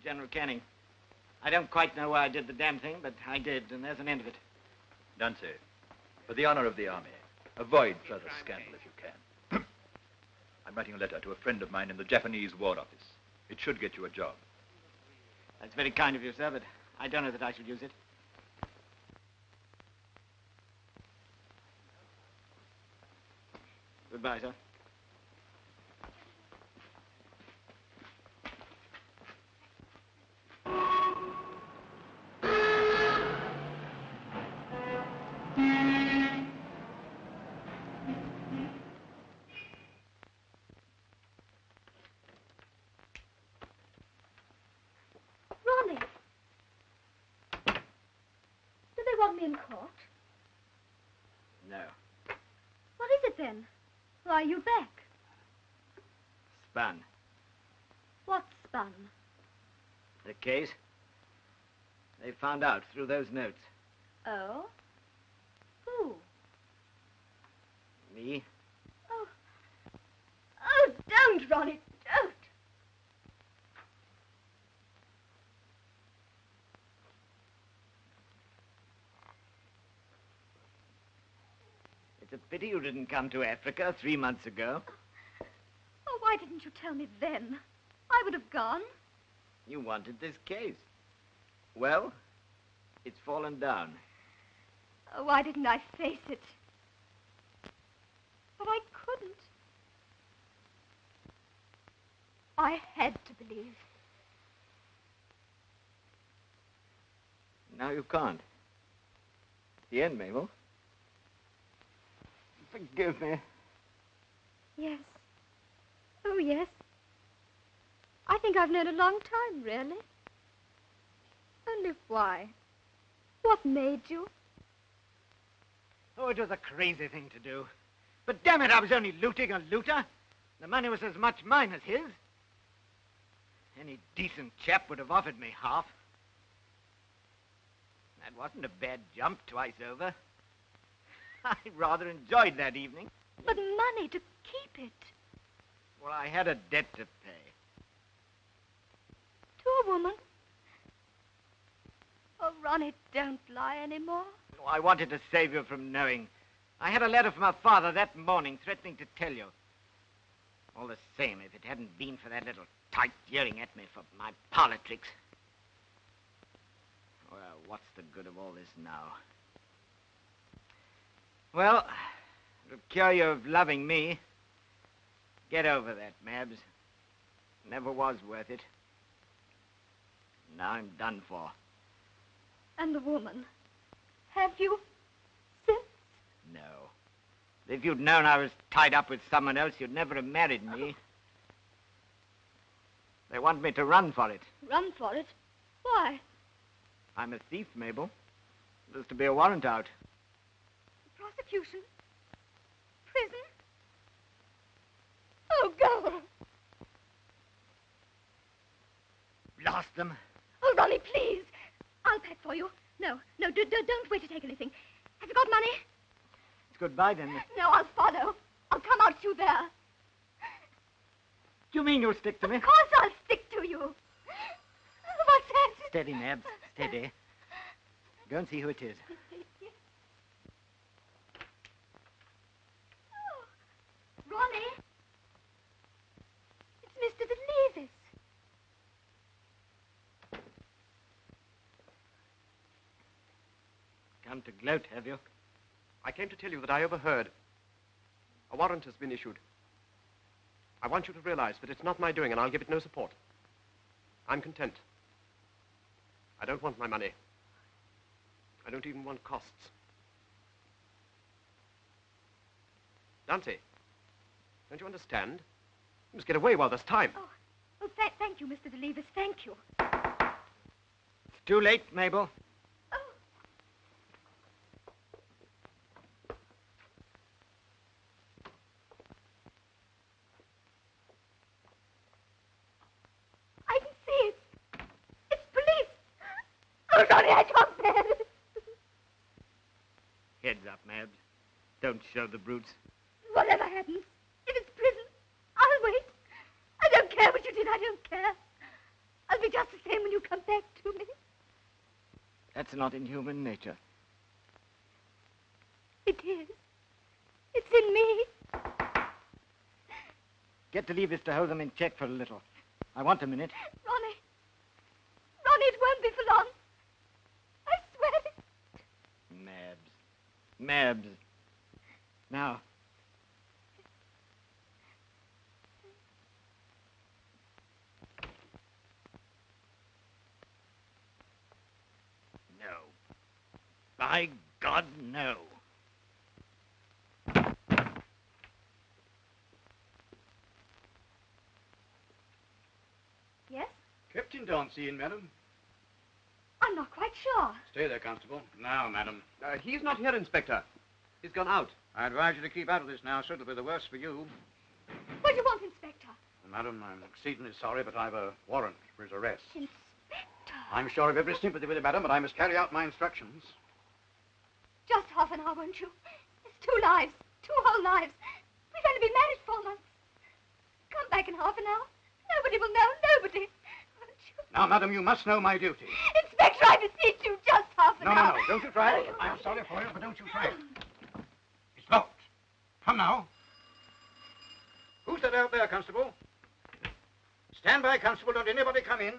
General Canning, I don't quite know why I did the damn thing, but I did, and there's an end of it. Dancy, for the honor of the army, avoid further scandal if you can. I'm writing a letter to a friend of mine in the Japanese War Office. It should get you a job. That's very kind of you, sir, but I don't know that I should use it. Goodbye, sir. Ronnie. Do they want me in court? No. What is it then? Why are you back? Spun. What's spun? The case? They found out through those notes. Oh? Who? Me? Oh. Oh, don't, Ronnie, don't. It's a pity you didn't come to Africa 3 months ago. Oh, why didn't you tell me then? I would have gone. You wanted this case. Well, it's fallen down. Oh, why didn't I face it? But I couldn't. I had to believe. Now you can't. It's the end, Mabel. Forgive me. Yes. Oh, yes. I think I've known a long time, really. Only why? What made you? Oh, it was a crazy thing to do. But damn it, I was only looting a looter. The money was as much mine as his. Any decent chap would have offered me half. That wasn't a bad jump twice over. I rather enjoyed that evening. But money to keep it. Well, I had a debt to pay. To a woman? Oh, Ronnie, don't lie anymore. Oh, I wanted to save you from knowing. I had a letter from her father that morning threatening to tell you. All the same, if it hadn't been for that little tyke jeering at me for my parlor tricks. Well, what's the good of all this now? Well, it'll cure you of loving me. Get over that, Mabs. Never was worth it. Now I'm done for. And the woman? Have you since? No. If you'd known I was tied up with someone else, you'd never have married me. They want me to run for it. Run for it? Why? I'm a thief, Mabel. There's to be a warrant out. Prosecution? Prison? Oh, go! Blast them. Oh, Ronnie, please. I'll pack for you. No, don't wait to take anything. Have you got money? It's goodbye, then. No, I'll follow. I'll come out to you there. Do you mean you'll stick to me? Of course I'll stick to you. What's that? Steady, Mabs. Steady. Go and see who it is. Oh, Ronnie. It's Mr. DeLevis. Come to gloat, have you? I came to tell you that I overheard. A warrant has been issued. I want you to realize that it's not my doing, and I'll give it no support. I'm content. I don't want my money. I don't even want costs. Dante, don't you understand? You must get away while there's time. Oh, thank you, Mr. DeLevis. Thank you. It's too late, Mabel. I can see it. It's police. Oh, Ronnie, I can't bear it. Heads up, Mabs. Don't show the brutes. Whatever happens, if it's prison, I'll wait. I don't care what you did. I don't care. I'll be just the same when you come back to me. That's not in human nature. It is. It's in me. Get DeLevis to hold them in check for a little. I want a minute. Ronnie, it won't be for long. I swear it. Mabs. Now. No. By God, no. Yes? Captain Dauncey in, madam. I'm not quite sure. Stay there, Constable. Now, madam. He's not here, Inspector. He's gone out. I advise you to keep out of this now, so it'll be the worse for you. What do you want, Inspector? Madam, I'm exceedingly sorry, but I've a warrant for his arrest. Inspector? I'm sure of every sympathy with you, madam, but I must carry out my instructions. Just half an hour, won't you? It's 2 lives. 2 whole lives. We've only been married 4 months. Come back in half an hour. Nobody will know. Nobody. Won't you? Now, madam, you must know my duty. Inspector, I beseech you, just half an hour. No. Don't you try it. I'm sorry for you, but don't you try it. It's locked. Come now. Who's that out there, Constable? Stand by, Constable. Don't anybody come in.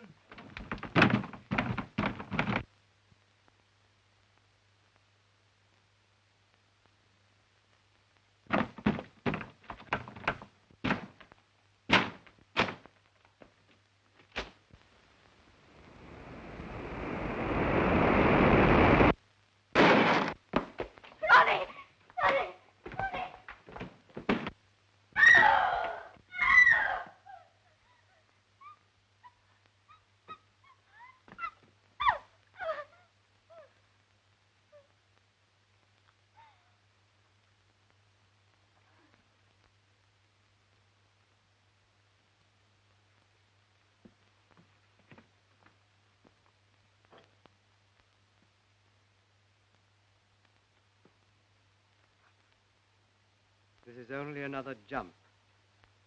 This is only another jump.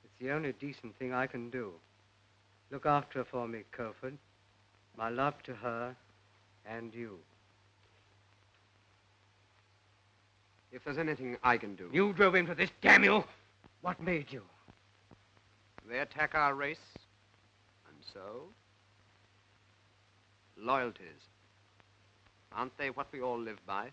It's the only decent thing I can do. Look after her for me, Cofford. My love to her and you. If there's anything I can do... You drove into this, damn you! What made you? They attack our race, and so... Loyalties. Aren't they what we all live by?